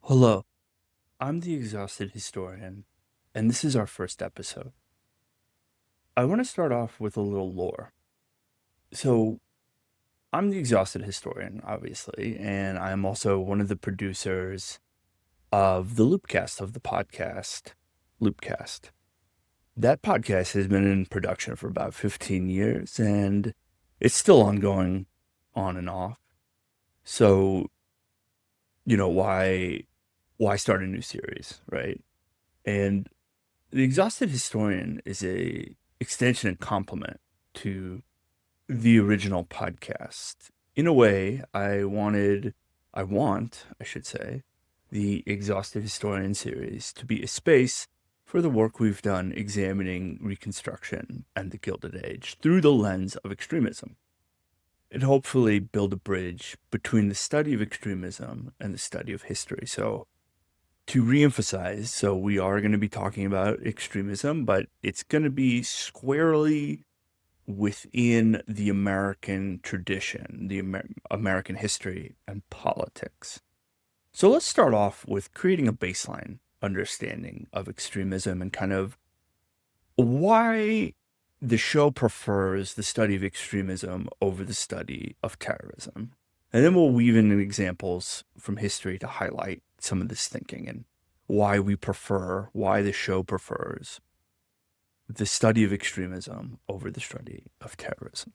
Hello, I'm the Exhausted Historian, and this is our first episode. I want to start off with a little lore. So, I'm the Exhausted Historian, obviously, and I'm also one of the producers of the Loopcast of the podcast, Loopcast. That podcast has been in production for about 15 years, and it's still ongoing on and off. So, why start a new series, right? And The Exhausted Historian is a extension and complement to the original podcast. In a way, I should say, the Exhausted Historian series to be a space for the work we've done examining Reconstruction and the Gilded Age through the lens of extremism, and hopefully build a bridge between the study of extremism and the study of history. So to reemphasize, so we are going to be talking about extremism, but it's going to be squarely within the American tradition, the American history and politics. So let's start off with creating a baseline understanding of extremism and kind of why the show prefers the study of extremism over the study of terrorism. And then we'll weave in examples from history to highlight some of this thinking and why the show prefers the study of extremism over the study of terrorism.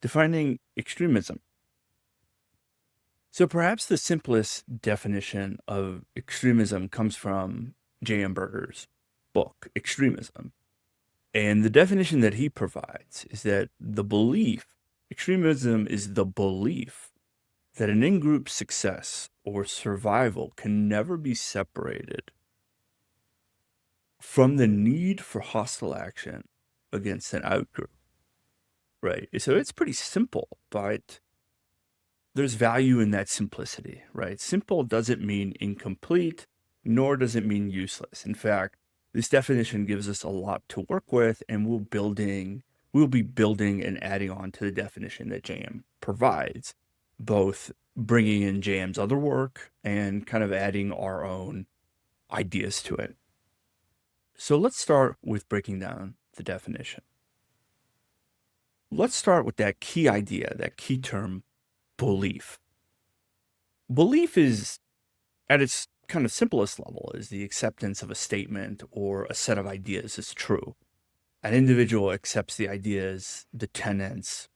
Defining extremism. So perhaps the simplest definition of extremism comes from J.M. Berger's book, Extremism. And the definition that he provides is that extremism is the belief that an in-group success or survival can never be separated from the need for hostile action against an outgroup, right? So it's pretty simple, but there's value in that simplicity, right? Simple doesn't mean incomplete, nor does it mean useless. In fact, this definition gives us a lot to work with, and we'll be building and adding on to the definition that JM provides, both bringing in JM's other work and kind of adding our own ideas to it. So let's start with breaking down the definition. Let's start with that key idea, that key term, belief. Belief is, at its kind of simplest level, is the acceptance of a statement or a set of ideas as true. An individual accepts the ideas, the tenets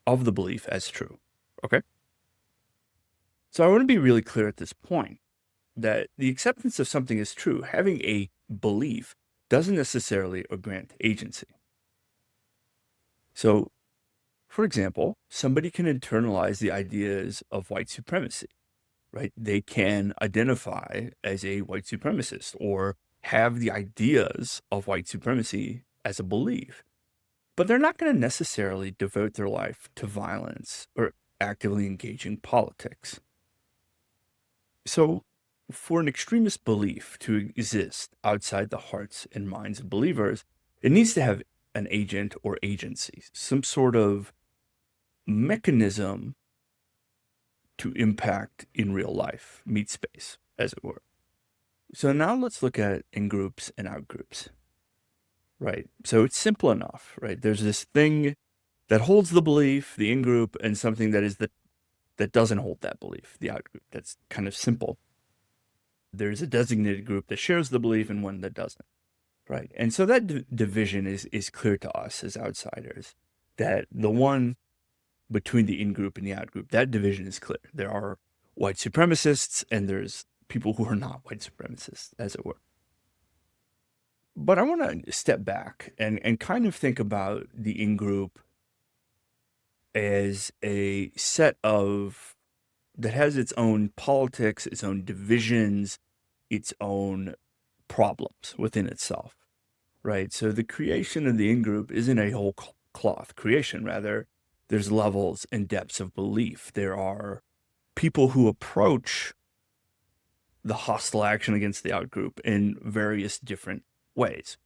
of the belief as true. Okay? So I want to be really clear at this point that the acceptance of something as true, having a belief, doesn't necessarily grant agency. So, for example, somebody can internalize the ideas of white supremacy, right? They can identify as a white supremacist or have the ideas of white supremacy as a belief, but they're not going to necessarily devote their life to violence or actively engage in politics. So, for an extremist belief to exist outside the hearts and minds of believers, it needs to have an agent or agency, some sort of mechanism to impact in real life, meet space, as it were. So now let's look at in groups and out groups, right? So it's simple enough, right? There's this thing that holds the belief, the in group, and something that doesn't hold that belief, the out group. That's kind of simple. There's a designated group that shares the belief and one that doesn't, right? And so that division is clear to us as outsiders, that the one between the in group and the out group, that division is clear. There are white supremacists and there's people who are not white supremacists, as it were. But I want to step back and kind of think about the in group as a set of that has its own politics, its own divisions, its own problems within itself, right? So the creation of the in group isn't a whole cloth creation. Rather, there's levels and depths of belief. There are people who approach the hostile action against the out group in various different ways,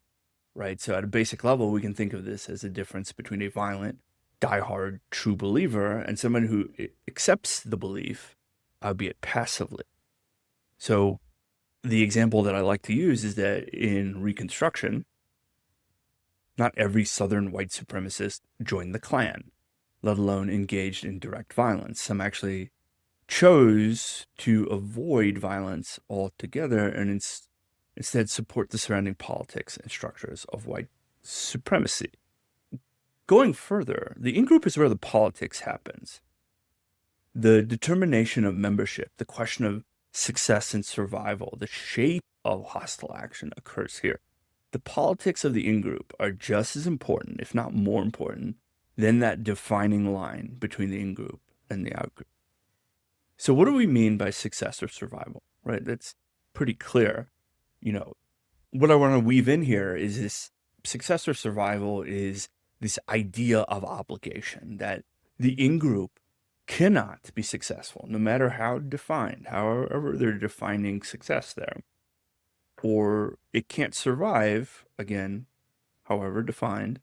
right? So at a basic level, we can think of this as a difference between a violent, diehard, true believer and someone who accepts the belief albeit passively. So the example that I like to use is that in Reconstruction, not every Southern white supremacist joined the Klan, let alone engaged in direct violence. Some actually chose to avoid violence altogether and instead support the surrounding politics and structures of white supremacy. Going further, the in-group is where the politics happens. The determination of membership, the question of success and survival, the shape of hostile action occurs here. The politics of the in-group are just as important, if not more important, than that defining line between the in-group and the out-group. So what do we mean by success or survival, right? That's pretty clear. What I want to weave in here is this success or survival is this idea of obligation that the in-group cannot be successful, no matter how defined, however they're defining success there. Or it can't survive, again, however defined,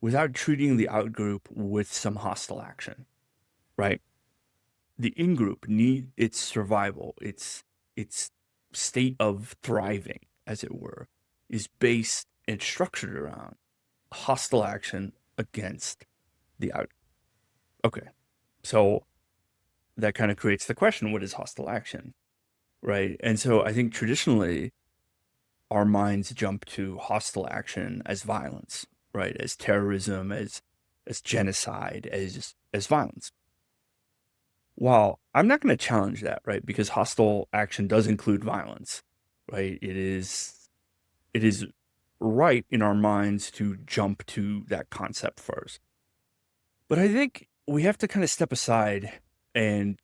without treating the out-group with some hostile action, right? The in-group need its survival, its state of thriving, as it were, is based and structured around hostile action against the out. Okay, so that kind of creates the question, what is hostile action, right? And so I think traditionally our minds jump to hostile action as violence, right? As terrorism, as genocide, as violence. Well, I'm not going to challenge that, right? Because hostile action does include violence, right? It is right in our minds to jump to that concept first. But I think we have to kind of step aside and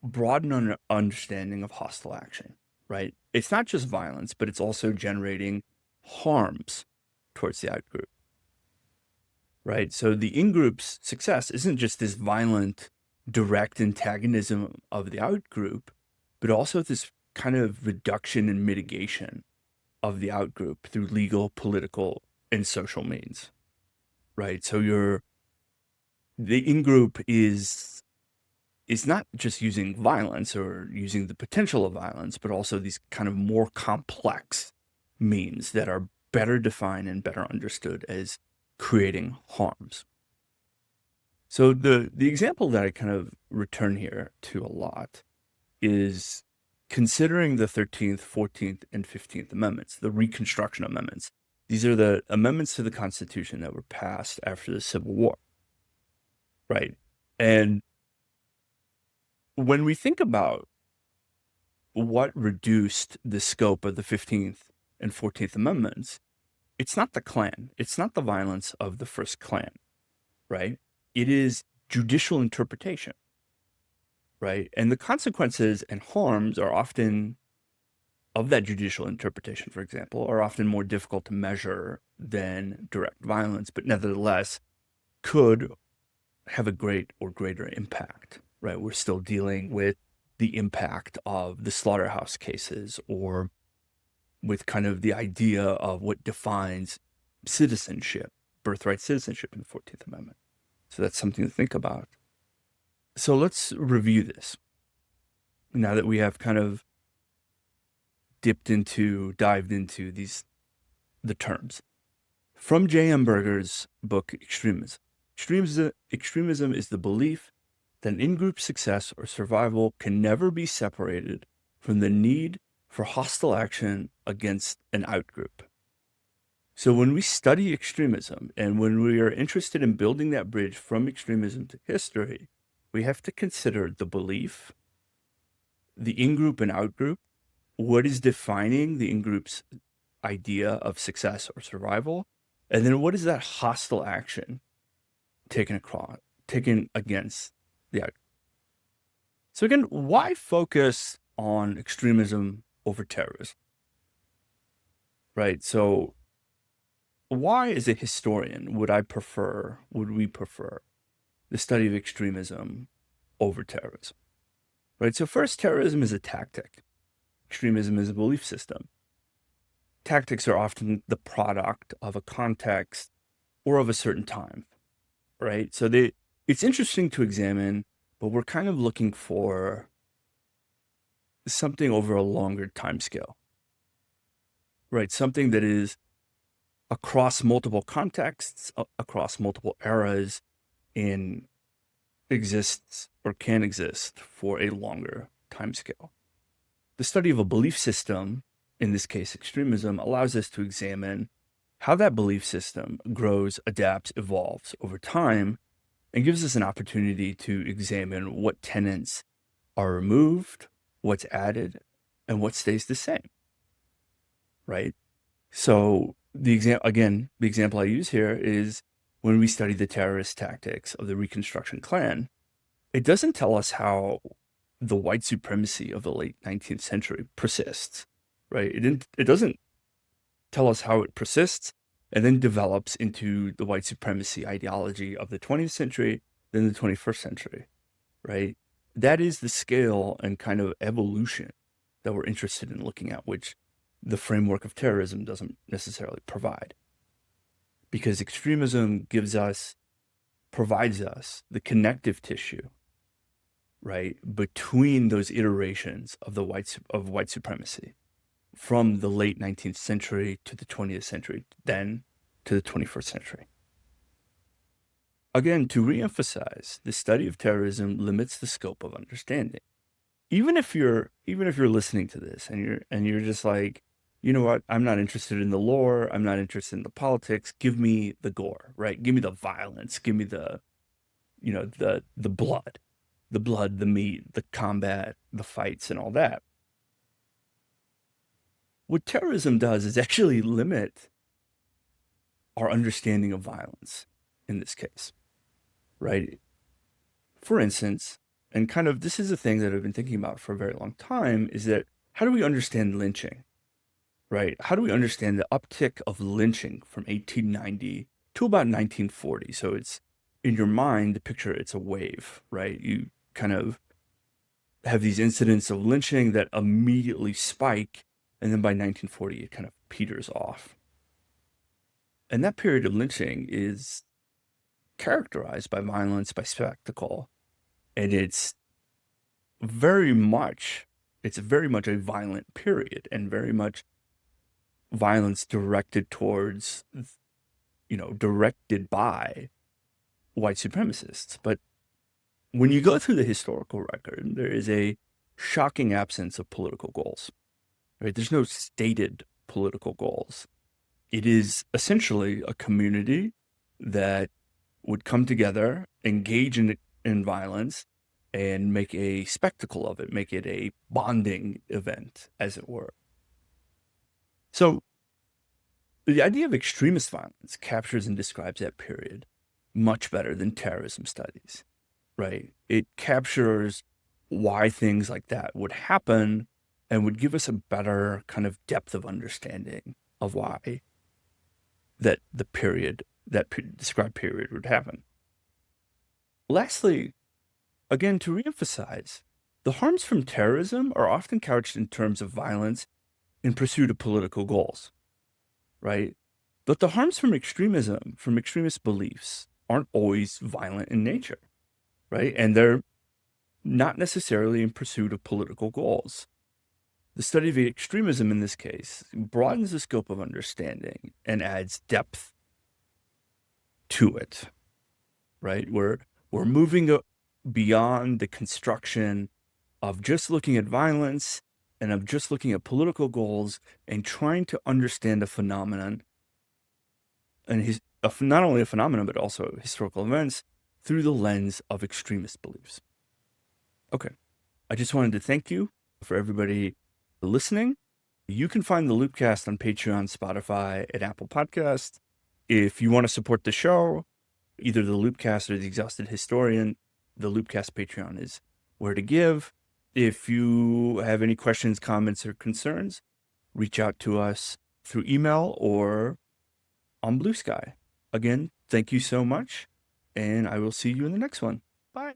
broaden our understanding of hostile action, right? It's not just violence, but it's also generating harms towards the outgroup, right? So the in-group's success isn't just this violent, direct antagonism of the outgroup, but also this kind of reduction and mitigation of the outgroup through legal, political, and social means, right? So the in-group is not just using violence or using the potential of violence, but also these kind of more complex means that are better defined and better understood as creating harms. So the example that I kind of return here to a lot is considering the 13th, 14th, and 15th Amendments, the Reconstruction Amendments. These are the amendments to the Constitution that were passed after the Civil War, right? And when we think about what reduced the scope of the 15th and 14th Amendments, it's not the Klan. It's not the violence of the first Klan, right? It is judicial interpretation, right? And the consequences and harms are often, of that judicial interpretation, for example, are often more difficult to measure than direct violence, but nevertheless could have a great or greater impact, right? We're still dealing with the impact of the slaughterhouse cases, or with kind of the idea of what defines citizenship, birthright citizenship in the 14th Amendment. So that's something to think about. So let's review this now that we have kind of dived into the terms. From J.M. Berger's book, Extremism. Extremism is the belief that an in-group success or survival can never be separated from the need for hostile action against an outgroup. So when we study extremism and when we are interested in building that bridge from extremism to history, we have to consider the belief, the in-group and out-group, what is defining the in-group's idea of success or survival, and then what is that hostile action taken against the out. So again, why focus on extremism over terrorism? Right? So why, as a historian, would we prefer the study of extremism over terrorism? Right? So first, terrorism is a tactic. Extremism is a belief system. Tactics are often the product of a context or of a certain time, right? So it's interesting to examine but we're kind of looking for something over a longer time scale, right? Something that is across multiple contexts, across multiple eras, and exists or can exist for a longer time scale. The study of a belief system, in this case extremism, allows us to examine how that belief system grows, adapts, evolves over time, and gives us an opportunity to examine what tenets are removed, what's added, and what stays the same, right? So the example I use here is when we study the terrorist tactics of the Reconstruction Klan, it doesn't tell us how the white supremacy of the late 19th century persists, right? It doesn't tell us how it persists and then develops into the white supremacy ideology of the 20th century, then the 21st century, right? That is the scale and kind of evolution that we're interested in looking at, which the framework of terrorism doesn't necessarily provide. Because extremism provides us the connective tissue, right, between those iterations of white supremacy from the late 19th century to the 20th century, then to the 21st century. Again, to reemphasize, the study of terrorism limits the scope of understanding. Even if you're listening to this and you're just like, you know what, I'm not interested in the lore, I'm not interested in the politics, give me the gore, right? Give me the violence, give me the blood, the meat, the combat, the fights, and all that. What terrorism does is actually limit our understanding of violence in this case, right? For instance, and kind of this is a thing that I've been thinking about for a very long time, is that how do we understand lynching, right? How do we understand the uptick of lynching from 1890 to about 1940? So it's in your mind, the picture, it's a wave, right? You kind of have these incidents of lynching that immediately spike, and then by 1940, it kind of peters off. And that period of lynching is characterized by violence, by spectacle, and it's very much a violent period, and very much violence directed by white supremacists. But when you go through the historical record, there is a shocking absence of political goals, right? There's no stated political goals. It is essentially a community that would come together, engage in violence, and make a spectacle of it, make it a bonding event, as it were. So the idea of extremist violence captures and describes that period much better than terrorism studies, right? It captures why things like that would happen and would give us a better kind of depth of understanding of why that described period would happen. Lastly, again, to reemphasize, the harms from terrorism are often couched in terms of violence in pursuit of political goals, right? But the harms from extremism, from extremist beliefs, aren't always violent in nature, right? And they're not necessarily in pursuit of political goals. The study of extremism in this case broadens the scope of understanding and adds depth to it, right? We're moving beyond the construction of just looking at violence and of just looking at political goals and trying to understand a phenomenon, and not only a phenomenon, but also historical events through the lens of extremist beliefs. Okay. I just wanted to thank you for everybody listening. You can find the Loopcast on Patreon, Spotify, and Apple Podcasts. If you want to support the show, either the Loopcast or the Exhausted Historian, the Loopcast Patreon is where to give. If you have any questions, comments, or concerns, reach out to us through email or on Blue Sky. Again, thank you so much, and I will see you in the next one. Bye.